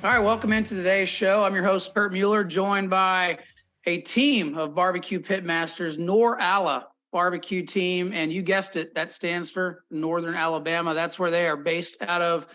All right, welcome into today's show. I'm your host, Kurt Mueller, joined by a team of BBQ Pit Masters, Norala barbecue team. And you guessed it, that stands for Northern Alabama. That's where they are based out of.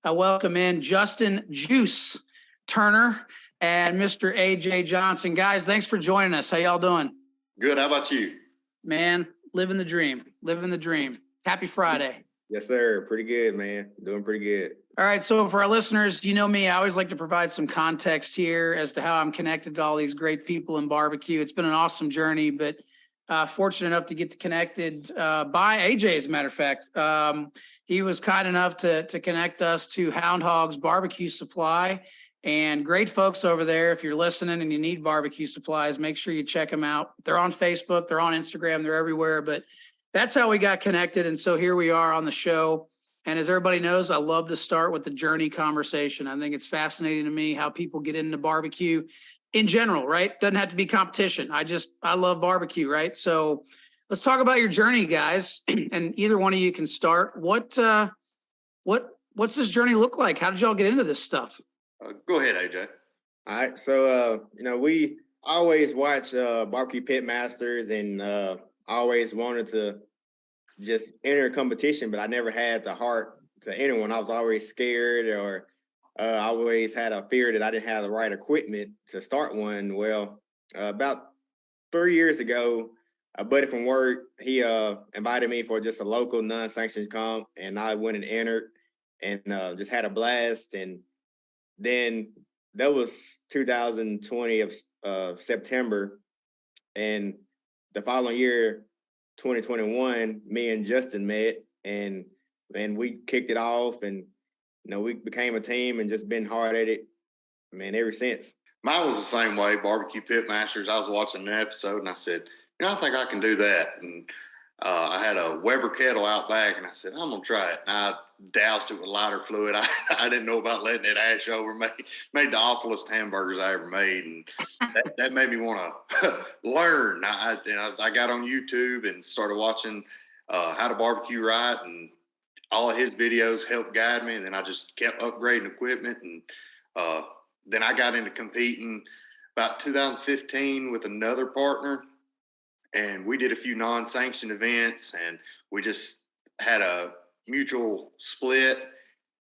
I welcome in JustinJuice Turner and Mr. AJ Johnson. Guys, thanks for joining us. How y'all doing? Good. How about you? Man, living the dream. Living the dream. Happy Friday. Yes, sir. Pretty good, man. Doing pretty good. All right. So for our listeners, you know me, I always like to provide some context here as to how I'm connected to all these great people in barbecue. It's been an awesome journey, but fortunate enough to get connected by AJ, as a matter of fact. He was kind enough to connect us to Hound Hog's Barbecue Supply, and great folks over there. If you're listening and you need barbecue supplies, make sure you check them out. They're on Facebook, they're on Instagram, they're everywhere, but that's how we got connected. And so here we are on the show. And as everybody knows, I love to start with the journey conversation. I think it's fascinating to me how people get into barbecue in general, right? Doesn't have to be competition. I love barbecue, right? So let's talk about your journey, guys. And either one of you can start. What's this journey look like? How did y'all get into this stuff? Go ahead, AJ. All right. So, we always watch BBQ Pit Masters, and always wanted to just enter a competition, but I never had the heart to enter one. I was always scared, or I always had a fear that I didn't have the right equipment to start one. Well, about 3 years ago, a buddy from work, he invited me for just a local non-sanctioned comp, and I went and entered and just had a blast. And then that was 2020 of September, and the following year, 2021, me and Justin met, and we kicked it off, and we became a team and just been hard at it, man, ever since. Mine was the same way. Barbecue Pit Masters. I was watching an episode and I said, I think I can do that. And I had a Weber kettle out back, and I said, I'm gonna try it. And I doused it with lighter fluid. I didn't know about letting it ash over. Made the awfulest hamburgers I ever made, and that made me want to learn. I got on YouTube and started watching how to barbecue right, and all of his videos helped guide me. And then I just kept upgrading equipment, and then I got into competing about 2015 with another partner. And we did a few non-sanctioned events, and we just had a mutual split,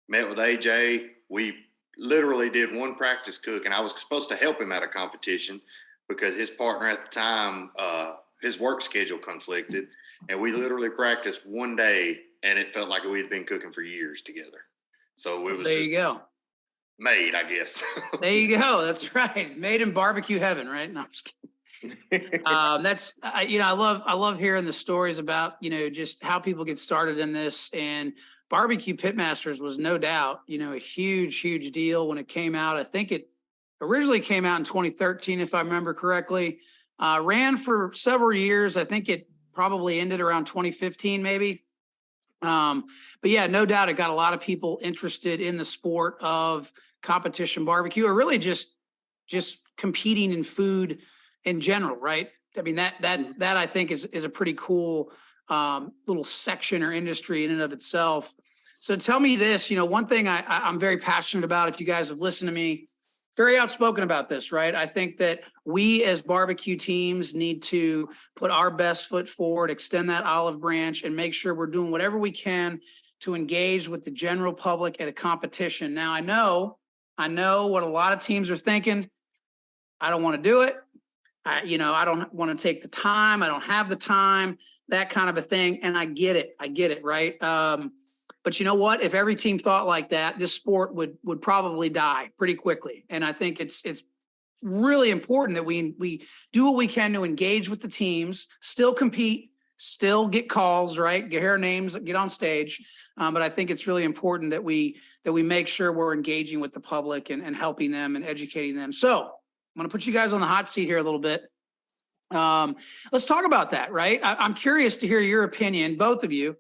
met with AJ. We literally did one practice cook, and I was supposed to help him at a competition because his partner at the time, his work schedule conflicted. And we literally practiced one day, and it felt like we had been cooking for years together. So it was there you go. Made, I guess. There you go. That's right. Made in barbecue heaven, right? No, I'm just kidding. I love hearing the stories about, just how people get started in this. And BBQ Pit Masters was no doubt, a huge deal when it came out. I think it originally came out in 2013, if I remember correctly. Ran for several years. I think it probably ended around 2015, maybe. But yeah, no doubt it got a lot of people interested in the sport of competition barbecue, or really just competing in food in general, right? I mean, that I think is a pretty cool little section or industry in and of itself. So tell me this, one thing I'm very passionate about, if you guys have listened to me, very outspoken about this, right? I think that we as barbecue teams need to put our best foot forward, extend that olive branch, and make sure we're doing whatever we can to engage with the general public at a competition. Now, I know what a lot of teams are thinking. I don't want to do it. I don't want to take the time. I don't have the time, that kind of a thing. And I get it. Right. But you know what? If every team thought like that, this sport would probably die pretty quickly. And I think it's really important that we do what we can to engage with the teams, still compete, still get calls, right? Get our names, get on stage. But I think it's really important that we make sure we're engaging with the public and helping them and educating them. So I'm going to put you guys on the hot seat here a little bit. Let's talk about that, right? I'm curious to hear your opinion, both of you.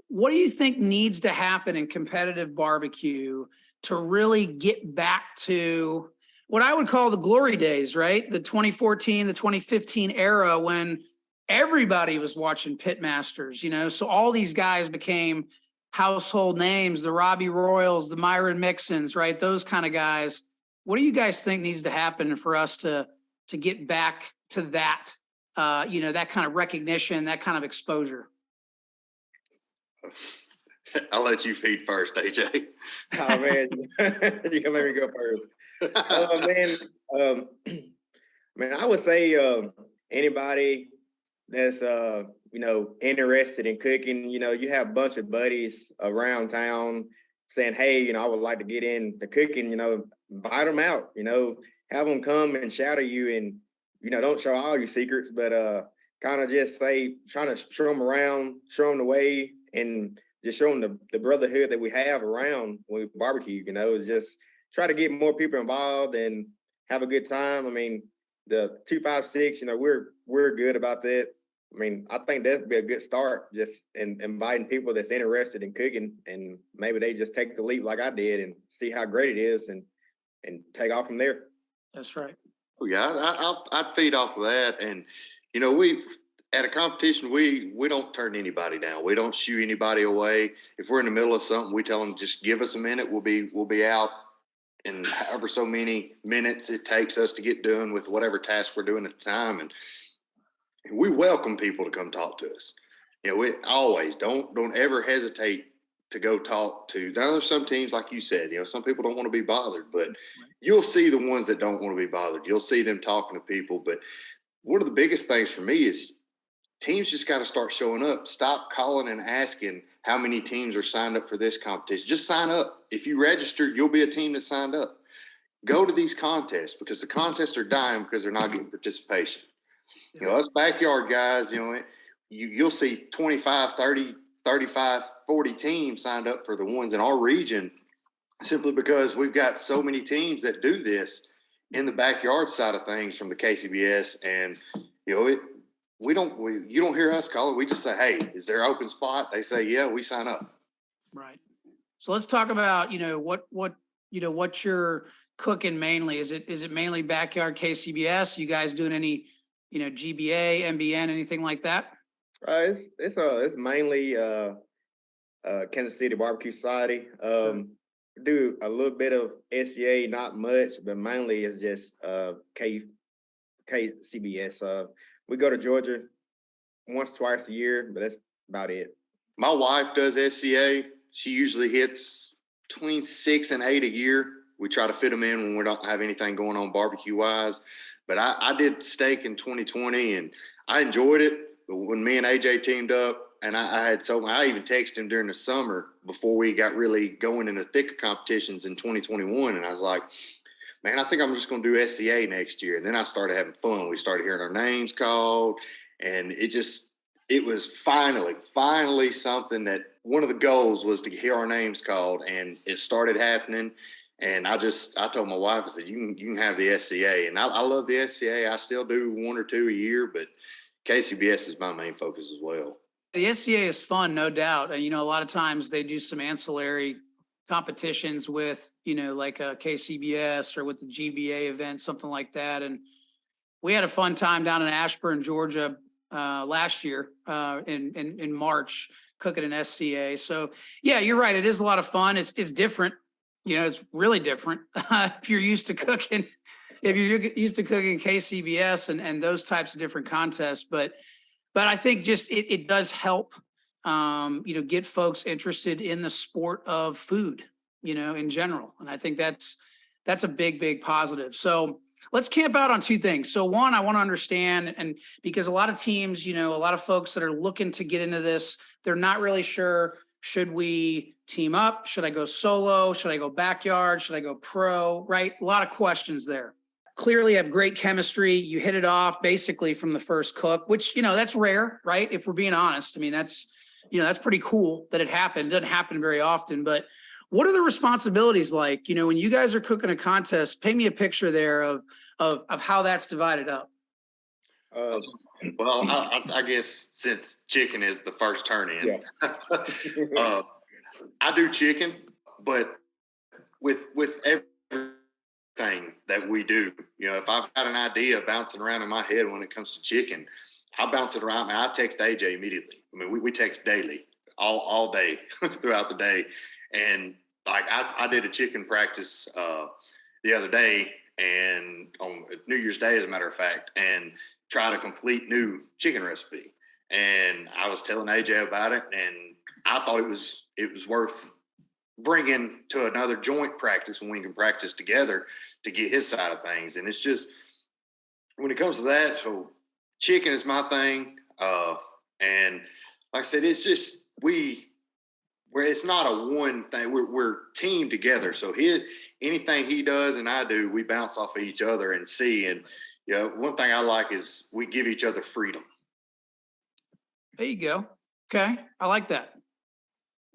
What do you think needs to happen in competitive barbecue to really get back to what I would call the glory days, right? The 2014, the 2015 era when everybody was watching Pit Masters, so all these guys became household names, the Robbie Royals, the Myron Mixons, right? Those kind of guys. What do you guys think needs to happen for us to get back to that, that kind of recognition, that kind of exposure? I'll let you feed first, AJ. Oh man, you can let me go first. Man, I would say anybody that's interested in cooking. You have a bunch of buddies around town saying, "Hey, I would like to get into cooking." Invite them out. Have them come and shadow you, and don't show all your secrets, but kind of just trying to show them around, show them the way, and just show them the brotherhood that we have around when we barbecue. Just try to get more people involved and have a good time. I mean, the 256, we're good about that. I mean, I think that'd be a good start, just in inviting people that's interested in cooking, and maybe they just take the leap like I did and see how great it is and take off from there. That's right. Yeah, I'd feed off of that. And, we at a competition, we don't turn anybody down. We don't shoo anybody away. If we're in the middle of something, we tell them, just give us a minute. We'll be out in however so many minutes it takes us to get done with whatever task we're doing at the time. And we welcome people to come talk to us. We always don't ever hesitate to go talk to. Now, there's some teams, like you said, some people don't want to be bothered, but you'll see the ones that don't want to be bothered. You'll see them talking to people. But one of the biggest things for me is teams just got to start showing up. Stop calling and asking how many teams are signed up for this competition. Just sign up. If you registered, you'll be a team that signed up. Go to these contests, because the contests are dying because they're not getting participation. Us backyard guys, you'll see 25, 30, 35, 40 teams signed up for the ones in our region, simply because we've got so many teams that do this in the backyard side of things from the KCBS. And, you don't hear us call it. We just say, "Hey, is there an open spot?" They say, "Yeah," we sign up. Right. So let's talk about, what you're cooking mainly. Is it mainly backyard KCBS? You guys doing any, GBA, MBN, anything like that? It's mainly Kansas City Barbecue Society. Do a little bit of SCA, not much, but mainly it's just KCBS. We go to Georgia once, twice a year, but that's about it. My wife does SCA. She usually hits between 6 and 8 a year. We try to fit them in when we don't have anything going on barbecue-wise. But I did steak in 2020, and I enjoyed it. But when me and AJ teamed up, and I even texted him during the summer before we got really going into thicker competitions in 2021, and I was like, "Man, I think I'm just going to do SCA next year." And then I started having fun. We started hearing our names called, and it was finally something that one of the goals was to hear our names called, and it started happening. And I told my wife, I said, you can have the SCA. And I love the SCA. I still do 1 or 2 a year, but KCBS is my main focus as well. The SCA is fun, no doubt. And, a lot of times they do some ancillary competitions with, like a KCBS or with the GBA event, something like that. And we had a fun time down in Ashburn, Georgia, last year in March, cooking an SCA. So yeah, you're right. It is a lot of fun. It's different. It's really different if you're used to cooking KCBS and those types of different contests. But I think just it does help, get folks interested in the sport of food, in general. And I think that's a big positive. So let's camp out on 2 things. So one, I want to understand, and because a lot of teams, a lot of folks that are looking to get into this, they're not really sure, should we team up? Should I go solo? Should I go backyard? Should I go pro? Right? A lot of questions there. Clearly have great chemistry. You hit it off basically from the first cook, which, that's rare, right? If we're being honest. I mean, that's pretty cool that it happened. It doesn't happen very often, but what are the responsibilities like? When you guys are cooking a contest, paint me a picture there of how that's divided up. Well, I guess since chicken is the first turn in, yeah. I do chicken, but with everything that we do, if I've got an idea bouncing around in my head when it comes to chicken, I'll bounce it around and I text AJ immediately. I mean, we text daily. all day throughout the day. And like I did a chicken practice the other day, and on New Year's Day, as a matter of fact, and tried a complete new chicken recipe. And I was telling AJ about it, and I thought it was worth bringing to another joint practice when we can practice together to get his side of things. And it's just, when it comes to that, so chicken is my thing. And like I said, it's just, where it's not a one thing, we're team together. So anything he does and I do, we bounce off of each other and see. And, you know, one thing I like is we give each other freedom. There you go. Okay. I like that.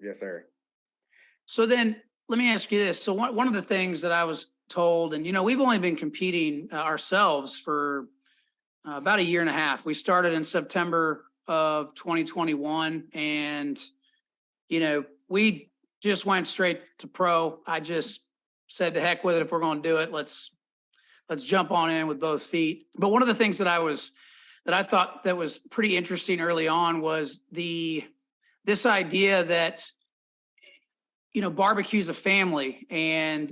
Yes, sir. So then let me ask you this. So one of the things that I was told, and, you know, we've only been competing ourselves for about a year and a half. We started in September of 2021, and, you know, we just went straight to pro. I just said, to heck with it. If we're going to do it, let's jump on in with both feet. But one of the things that I thought that was pretty interesting early on was this idea that, you know, barbecue's a family and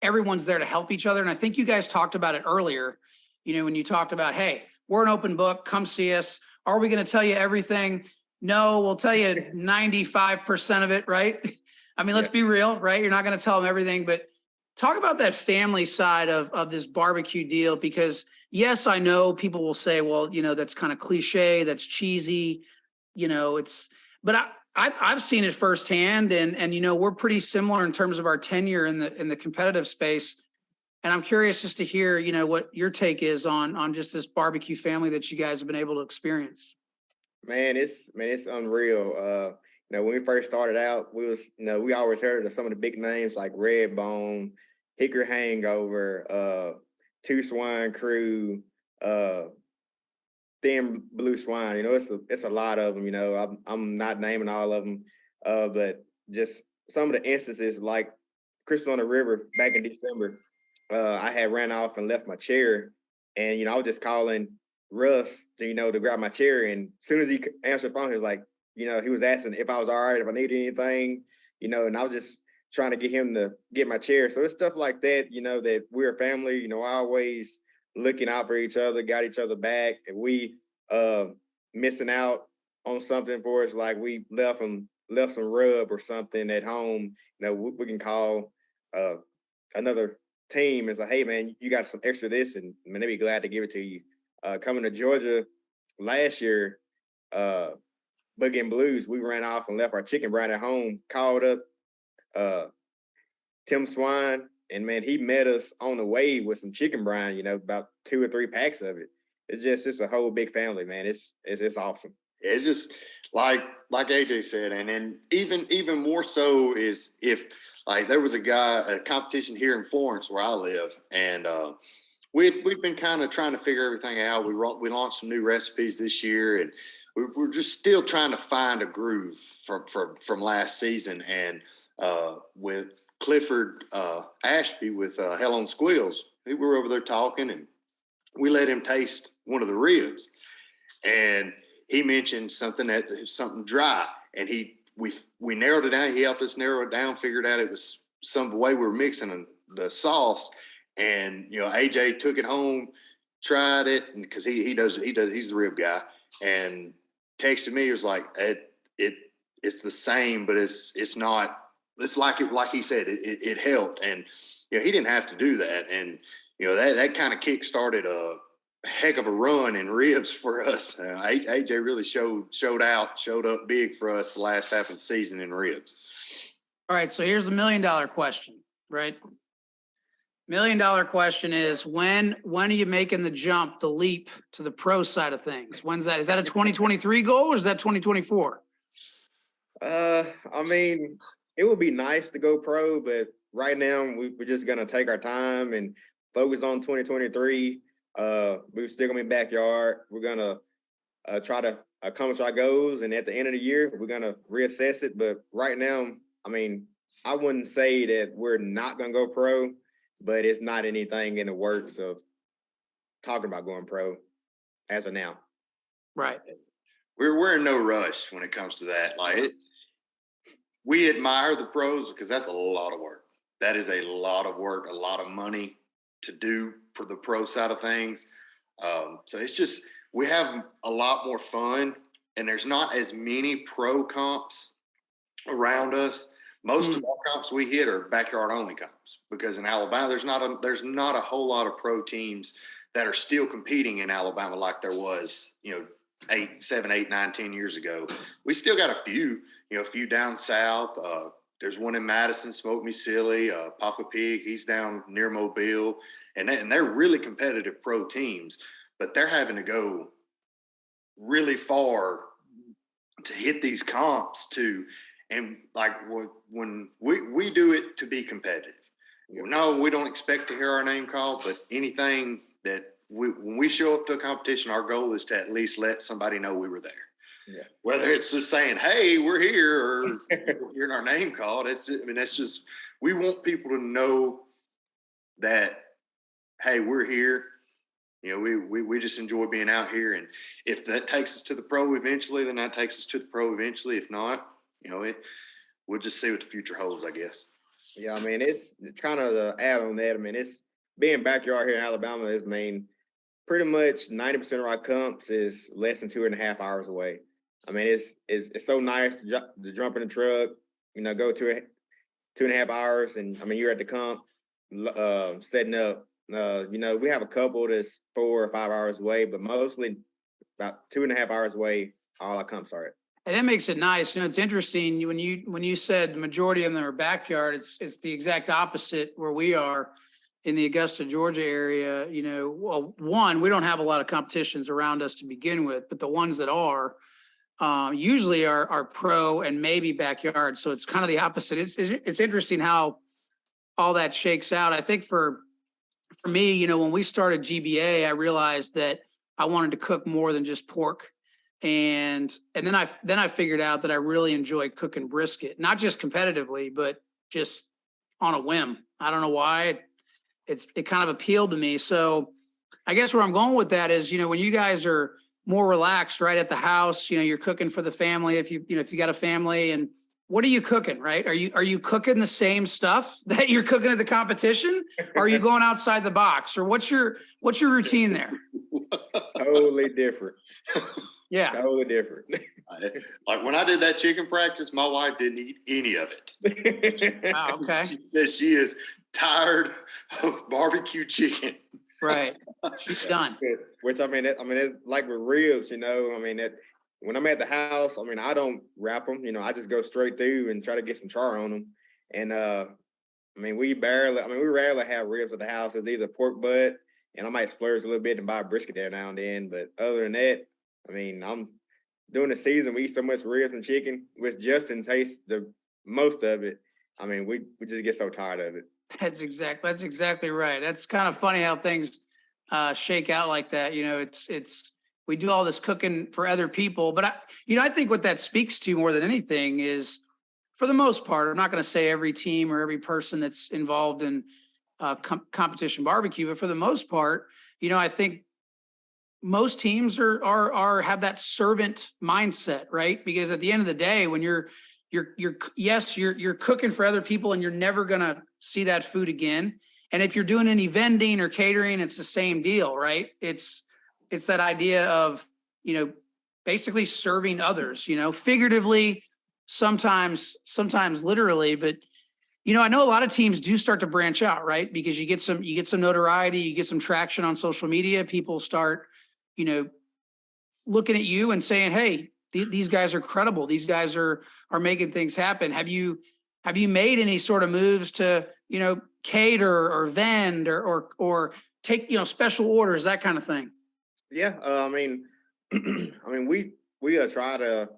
everyone's there to help each other. And I think you guys talked about it earlier, you know, when you talked about, hey, we're an open book, come see us. Are we going to tell you everything? No, we'll tell you 95% of it, right? I mean, let's be real, right? You're not going to tell them everything, but talk about that family side of this barbecue deal, because yes, I know people will say, well, you know, that's kind of cliche, that's cheesy, you know, but I've seen it firsthand, and, you know, we're pretty similar in terms of our tenure in the competitive space. And I'm curious just to hear, you know, what your take is on just this barbecue family that you guys have been able to experience. Man, it's unreal. You know, when we first started out, we always heard of some of the big names like Red Bone, Hickory Hangover, Two Swine Crew, Thin Blue Swine. You know, it's a lot of them. You know, I'm not naming all of them, but just some of the instances, like Crystal on the River back in December. I had ran off and left my chair, and, you know, I was just calling Russ to grab my chair. And as soon as he answered the phone, he was like, you know, he was asking if I was all right, if I needed anything, you know, and I was just trying to get him to get my chair. So it's stuff like that, you know, that we're a family, you know, always looking out for each other, got each other back. If we missing out on something for us, like we left some rub or something at home, you know, we can call another team and say, hey man, you got some extra this, and man, they'd be glad to give it to you. Coming to Georgia last year, Boogie and Blues, we ran off and left our chicken brine at home, called up Tim Swine, and man, he met us on the way with some chicken brine, you know, about 2 or 3 packs of it. It's a whole big family, man. It's awesome. It's just like AJ said, and then even more so is if, like, there was a competition here in Florence where I live, and we've been kind of trying to figure everything out. We launched some new recipes this year, and we're just still trying to find a groove from last season. And with Clifford Ashby with Hell on Squeals, we were over there talking, and we let him taste one of the ribs, and he mentioned something dry, and we narrowed it down. He helped us narrow it down, figured out it was some way we were mixing the sauce. And, you know, AJ took it home, tried it, and because he's the rib guy, and texted me. He was like, it's the same, but it's not. It's like he said, it helped, and, you know, he didn't have to do that, and, you know, that kind of kick started a heck of a run in ribs for us. AJ really showed up big for us the last half of the season in ribs. All right, so here's $1 million question, right? $1 million question is, when are you making the leap to the pro side of things? When's that? Is that a 2023 goal, or is that 2024? I mean, it would be nice to go pro, but right now we're just gonna take our time and focus on 2023. We're still gonna be backyard. We're gonna try to accomplish our goals, and at the end of the year, we're gonna reassess it. But right now, I mean, I wouldn't say that we're not gonna go pro, but it's not anything in the works of talking about going pro as of now. Right. we're in no rush when it comes to that. We admire the pros because that's a lot of work. That is a lot of work, a lot of money to do for the pro side of things. So it's just, we have a lot more fun, and there's not as many pro comps around us. Most of our comps we hit are backyard only comps, because in Alabama there's not a whole lot of pro teams that are still competing in Alabama like there was, 7, 8, 9, 10 years ago. We still got a few down south. There's one in Madison, Smoke Me Silly, Papa Pig, he's down near Mobile, and they're really competitive pro teams, but they're having to go really far to hit these comps too. And like when we do it to be competitive. No, we don't expect to hear our name called, but anything that when we show up to a competition, our goal is to at least let somebody know we were there. Yeah. Whether it's just saying, "Hey, we're here," or hearing our name called, that's just, we want people to know that, hey, we're here. We just enjoy being out here, and if that takes us to the pro eventually, then that takes us to the pro eventually. If not, we'll just see what the future holds, I guess. Yeah, I mean, it's kind of the add on that. I mean, it's being backyard here in Alabama is pretty much 90% of our comps is less than 2.5 hours away. I mean, it's so nice to jump in the truck, go to 2.5 hours, and I mean, you're at the comp setting up. We have a couple that's 4 or 5 hours away, but mostly about 2.5 hours away, all our comps are at. And that makes it nice. It's interesting when you said the majority of them are backyard, it's the exact opposite where we are in the Augusta, Georgia area. Well, one, we don't have a lot of competitions around us to begin with, but the ones that are usually are pro and maybe backyard. So it's kind of the opposite. It's interesting how all that shakes out. I think for me, when we started GBA, I realized that I wanted to cook more than just pork. And then I figured out that I really enjoy cooking brisket, not just competitively, but just on a whim. I don't know why it kind of appealed to me. So I guess where I'm going with that is, when you guys are more relaxed right at the house, you're cooking for the family. If you got a family, and what are you cooking, right? Are you cooking the same stuff that you're cooking at the competition? Or are you going outside the box, or what's your routine there? Totally different. Yeah. Totally different. Like when I did that chicken practice, my wife didn't eat any of it. Wow, okay. She says she is tired of barbecue chicken. Right. She's done. Which it's like with ribs, when I'm at the house, I don't wrap them, I just go straight through and try to get some char on them. And we rarely have ribs at the house. It's either pork butt, and I might splurge a little bit and buy a brisket there now and then. But other than that, I'm doing the season. We eat so much ribs and chicken, which Justin tastes the most of it. We just get so tired of it. That's exactly right. That's kind of funny how things shake out like that. We do all this cooking for other people, but I think what that speaks to more than anything is, for the most part, I'm not going to say every team or every person that's involved in competition barbecue, but for the most part, I think most teams have that servant mindset, right? Because at the end of the day, when you're cooking for other people, and you're never going to see that food again. And if you're doing any vending or catering, it's the same deal, right? It's that idea of, basically serving others, figuratively, sometimes literally, but I know a lot of teams do start to branch out, right? Because you get some notoriety, you get some traction on social media, people start, looking at you and saying, hey, these guys are credible. These guys are making things happen. Have you made any sort of moves to, cater or vend or take, special orders, that kind of thing? Yeah. We try to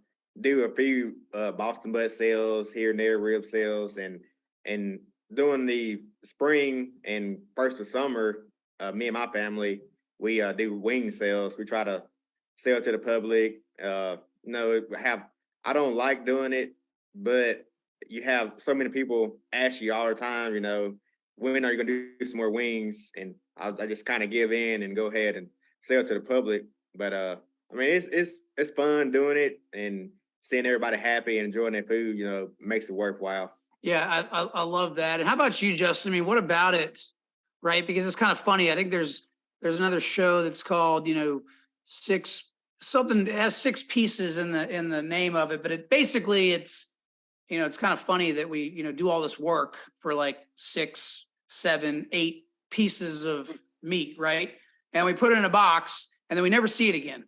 do a few Boston butt sales here and there, rib sales, and during the spring and first of summer, me and my family, we do wing sales. We try to sell to the public. I don't like doing it, but you have so many people ask you all the time, when are you going to do some more wings? And I just kind of give in and go ahead and sell to the public. But I mean, it's fun doing it and seeing everybody happy and enjoying their food. You know, makes it worthwhile. Yeah, I love that. And how about you, Justin? I mean, what about it? Right? Because it's kind of funny. I think there's another show that's called, six something. It has six pieces in the name of it, but it's kind of funny that we, do all this work for like 6, 7, 8 pieces of meat, right? And we put it in a box and then we never see it again.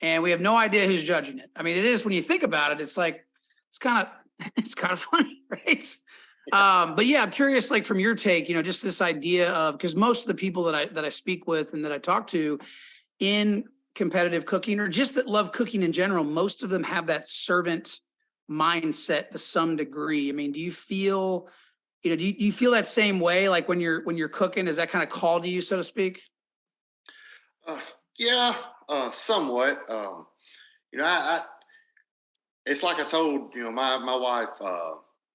And we have no idea who's judging it. I mean, it is when you think about it, it's like, it's kind of funny, right? But yeah, I'm curious, like from your take, just this idea of, because most of the people that I speak with and that I talk to in competitive cooking or just that love cooking in general, most of them have that servant mindset to some degree. I mean, do you feel that same way? Like when you're cooking, is that kind of called to you, so to speak? Yeah, somewhat. I it's like I told my wife.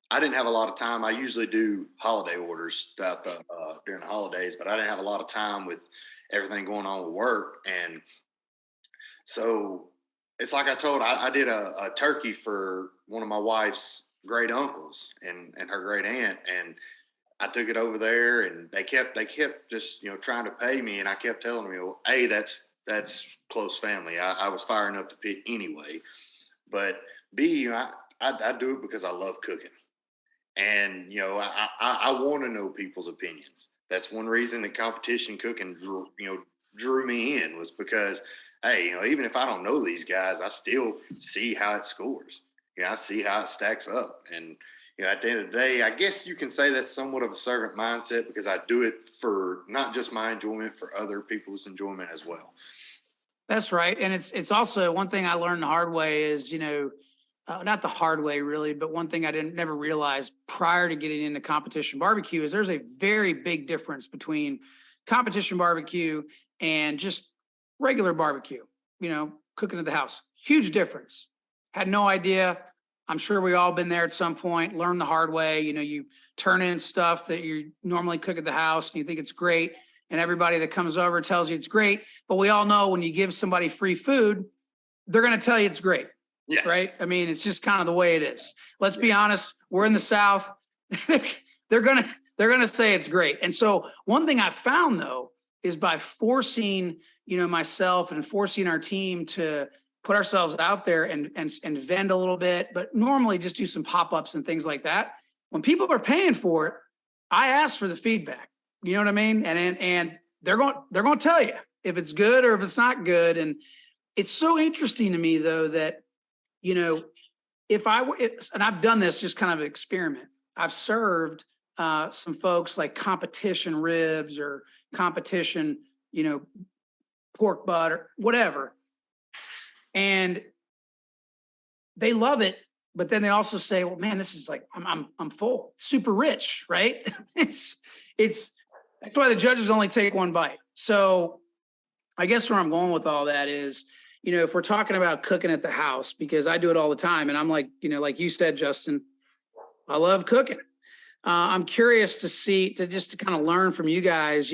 I didn't have a lot of time. I usually do holiday orders throughout the during the holidays, but I didn't have a lot of time with everything going on with work, and so it's like I did a turkey for one of my wife's great uncles and her great aunt, and I took it over there, and they kept just trying to pay me, and I kept telling them, A, that's close family. I was firing up the pit anyway, but B, I do it because I love cooking, and I want to know people's opinions. That's one reason that competition cooking drew me in, was because, hey, even if I don't know these guys, I still see how it scores. I see how it stacks up, and at the end of the day, I guess you can say that's somewhat of a servant mindset, because I do it for not just my enjoyment, for other people's enjoyment as well. That's right. And it's also one thing I learned the hard way is, not the hard way really, but one thing I didn't never realize prior to getting into competition barbecue is there's a very big difference between competition barbecue and just regular barbecue, cooking at the house. Huge difference. Had no idea. I'm sure we all been there at some point, learned the hard way. You turn in stuff that you normally cook at the house and you think it's great. And everybody that comes over tells you it's great. But we all know when you give somebody free food, they're going to tell you it's great. Yeah. Right. I mean, it's just kind of the way it is. Let's be honest. We're in the South. they're going to say it's great. And so one thing I found though, is by forcing, myself and forcing our team to put ourselves out there and vend a little bit, but normally just do some pop-ups and things like that. When people are paying for it, I ask for the feedback. You know what I mean? And they're going to tell you if it's good or if it's not good. And it's so interesting to me though that, and I've done this just kind of an experiment. I've served some folks like competition ribs or competition, pork butt or whatever. And they love it, but then they also say, well, man, this is like, I'm full, super rich, right? It's that's why the judges only take one bite. So I guess where I'm going with all that is, if we're talking about cooking at the house, because I do it all the time. And I'm like, like you said, Justin, I love cooking. I'm curious to kind of learn from you guys,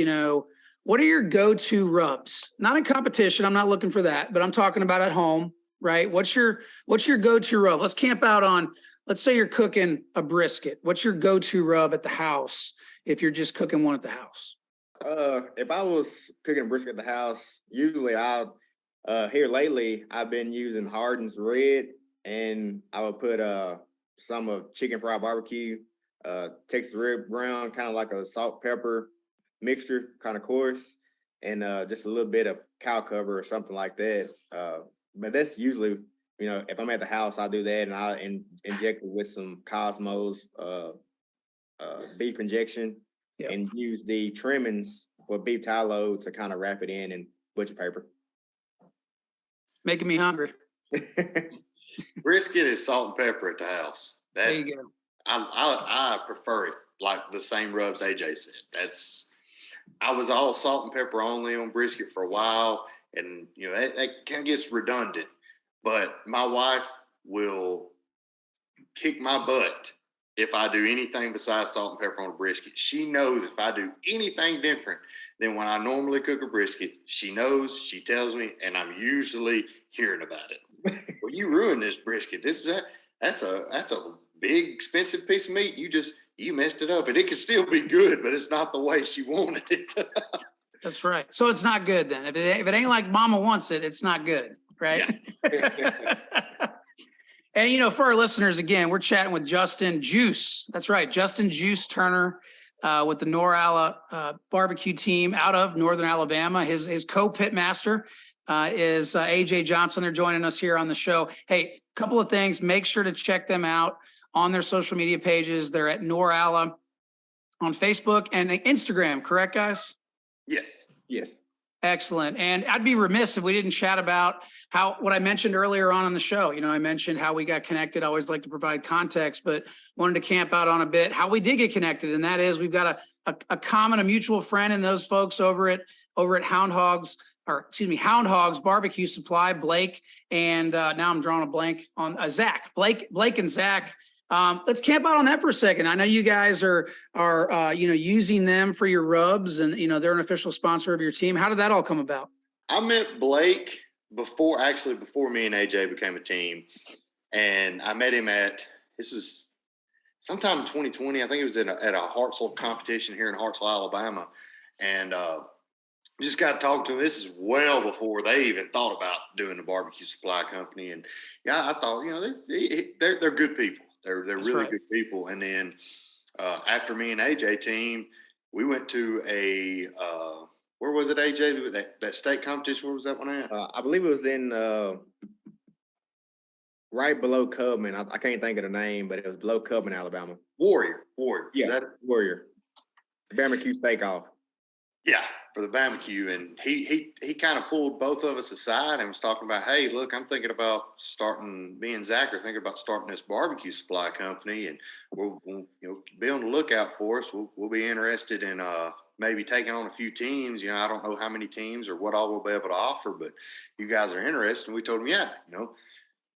what are your go-to rubs? Not in competition. I'm not looking for that, but I'm talking about at home, right? What's your go-to rub? Let's camp out on, let's say you're cooking a brisket. What's your go-to rub at the house if you're just cooking one at the house? If I was cooking brisket at the house, usually here lately I've been using Hardin's red, and I would put some of chicken fried barbecue, Texas red brown, kind of like a salt pepper mixture, kind of coarse, and just a little bit of cow cover or something like that. But that's usually, if I'm at the house, I'll do that, and I'll inject it with some Cosmos beef injection, and use the trimmings for beef tallow to kind of wrap it in butcher paper. Making me hungry. Brisket is salt and pepper at the house. There you go. I prefer it like the same rubs AJ said. I was all salt and pepper only on brisket for a while, and that kind of gets redundant. But my wife will kick my butt if I do anything besides salt and pepper on a brisket. She knows if I do anything different than when I normally cook a brisket, she knows, she tells me, and I'm usually hearing about it. Well, you ruined this brisket. That's a big expensive piece of meat. You messed it up, and it can still be good, but it's not the way she wanted it. That's right. So it's not good then. If it ain't like Mama wants it, it's not good, right? Yeah. And for our listeners, again, we're chatting with JustinJuice. That's right, JustinJuice Turner with the Norala barbecue team out of Northern Alabama. His co-pit master is AJ Johnson. They're joining us here on the show. Hey, couple of things. Make sure to check them out on their social media pages. They're at Norala on Facebook and Instagram, correct, guys? Yes. Excellent. And I'd be remiss if we didn't chat about what I mentioned earlier on in the show. I mentioned how we got connected. I always like to provide context, but wanted to camp out on a bit how we did get connected. And that is we've got a mutual friend in those folks over at Hound Hogs Barbecue Supply, Blake. And now I'm drawing a blank on Zach. Blake and Zach. Let's camp out on that for a second. I know you guys are using them for your rubs, and they're an official sponsor of your team. How did that all come about? I met Blake before me and AJ became a team, and I met him this was sometime in 2020. I think it was at a Hartsville competition here in Hartsville, Alabama, and we just got to talk to him. This is well before they even thought about doing the barbecue supply company, and yeah, I thought they're good people. They're really right. good people. And then after me and AJ team, we went to where was it, AJ? That state competition, where was that one at? I believe it was in right below Cubman. I can't think of the name, but it was below Cubman, Alabama. Warrior. Yeah, Warrior. The Barbeque Steak-Off. Yeah, for the barbecue. And he kind of pulled both of us aside and was talking about, hey, look, I'm thinking about me and Zach are thinking about starting this barbecue supply company, and we'll be on the lookout for us. We'll be interested in maybe taking on a few teams. I don't know how many teams or what all we'll be able to offer, but you guys are interested. And we told them, yeah,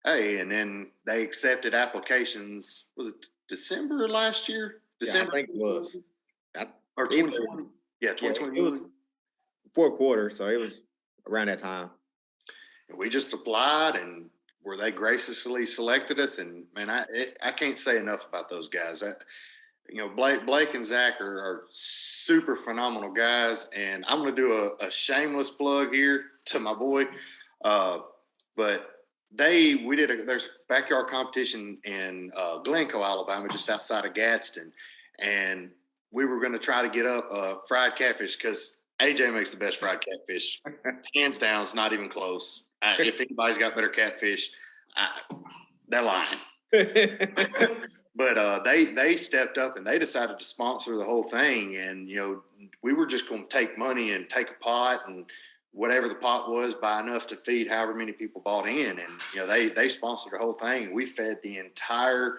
hey, and then they accepted applications. Was it December last year? December, yeah, I think it was. Or 2020. Yeah, 2020. It was fourth quarter, so it was around that time. And we just applied, and where they graciously selected us. And man, I can't say enough about those guys. Blake and Zach are super phenomenal guys. And I'm going to do a shameless plug here to my boy. But there's a backyard competition in Glencoe, Alabama, just outside of Gadsden. And we were going to try to get up fried catfish because AJ makes the best fried catfish. Hands down, it's not even close. If anybody's got better catfish, they're lying. But they stepped up and they decided to sponsor the whole thing. And, we were just going to take money and take a pot, and whatever the pot was, buy enough to feed however many people bought in. And, they sponsored the whole thing. We fed the entire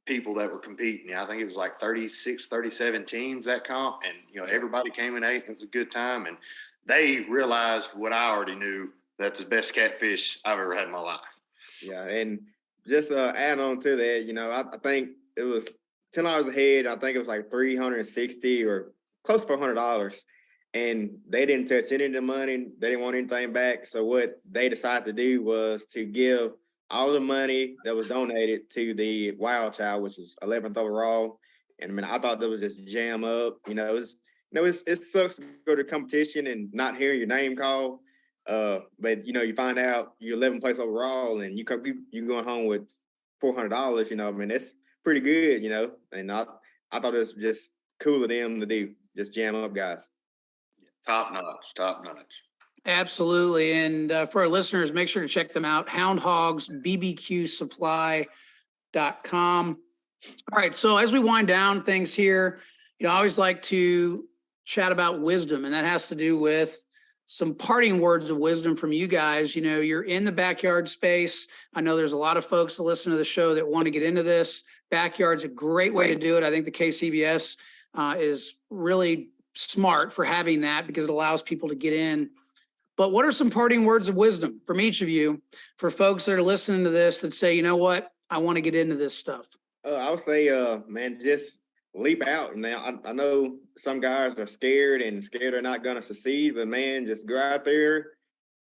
people that were competing. I think it was like 36, 37 teams that comp, and everybody came and ate. It was a good time, and they realized what I already knew. That's the best catfish I've ever had in my life. Yeah, and just add on to that, I think it was $10 a head. I think it was like $360 or close to $400, and they didn't touch any of the money. They didn't want anything back. So what they decided to do was to give all the money that was donated to the Wild Child, which was 11th overall. And I thought that was just jam up. It sucks to go to competition and not hear your name called. But you find out you're 11th place overall, and you going home with $400. That's pretty good. And I thought it was just cool of them to do, just jam up guys. Top notch. Absolutely. And for our listeners, make sure to check them out. Hound Hogs, bbqsupply.com. All right. So as we wind down things here, I always like to chat about wisdom, and that has to do with some parting words of wisdom from you guys. You're in the backyard space. I know there's a lot of folks that listen to the show that want to get into this. Backyard's a great way to do it. I think the KCBS is really smart for having that because it allows people to get in. But what are some parting words of wisdom from each of you for folks that are listening to this that say, you know what, I want to get into this stuff? I would say, man, just leap out. Now, I know some guys are scared they're not going to succeed, but man, just go out there,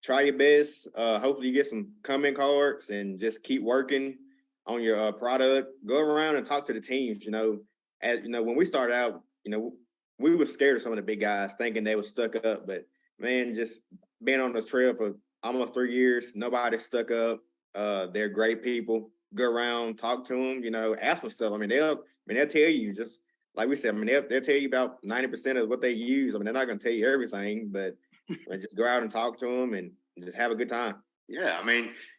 try your best. Hopefully, you get some comment cards and just keep working on your product. Go around and talk to the teams. As when we started out, we were scared of some of the big guys, thinking they were stuck up. But man, just being on this trail for almost 3 years, nobody stuck up. They're great people. Go around, talk to them. Ask for stuff. They'll tell you, just like we said. They'll tell you about 90% of what they use. They're not going to tell you everything, but just go out and talk to them and just have a good time. Yeah,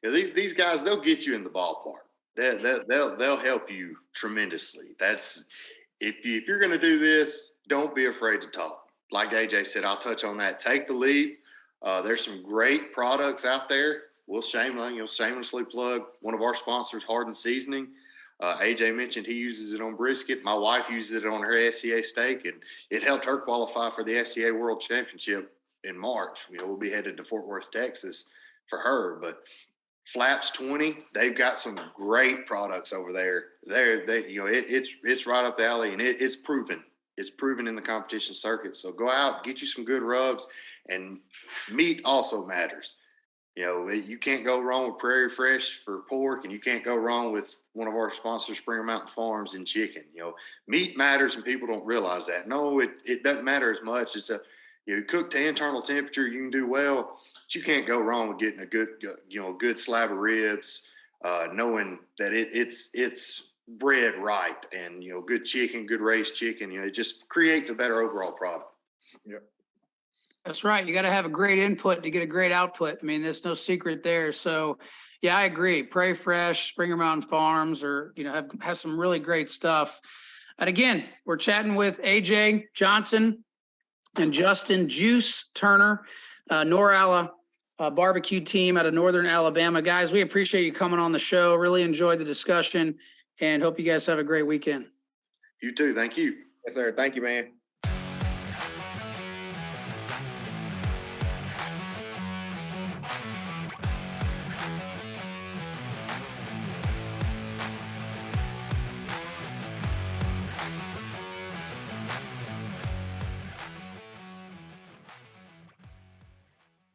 these guys, they'll get you in the ballpark. They'll help you tremendously. That's if you're going to do this, don't be afraid to talk. Like AJ said, I'll touch on that. Take the lead. There's some great products out there. We'll shamelessly plug one of our sponsors, Hardin Seasoning. AJ mentioned he uses it on brisket. My wife uses it on her SCA steak, and it helped her qualify for the SCA World Championship in March. We'll be headed to Fort Worth, Texas for her. But Flaps 20, they've got some great products over there. It's right up the alley, and it's proven. It's proven in the competition circuit. So go out, get you some good rubs, and meat also matters. You can't go wrong with Prairie Fresh for pork, and you can't go wrong with one of our sponsors, Springer Mountain Farms, and chicken. Meat matters, and people don't realize that. No, it doesn't matter as much. It's you cook to internal temperature, you can do well, but you can't go wrong with getting a good slab of ribs, knowing that it's bred right, and good chicken, good raised chicken. It just creates a better overall product. Yep. That's right. You got to have a great input to get a great output. There's no secret there. So, yeah, I agree. Prairie Fresh, Springer Mountain Farms, or has some really great stuff. And again, we're chatting with AJ Johnson and JustinJuice Turner, Norala barbecue team out of Northern Alabama. Guys, we appreciate you coming on the show. Really enjoyed the discussion, and hope you guys have a great weekend. You too. Thank you. Yes, sir. Thank you, man.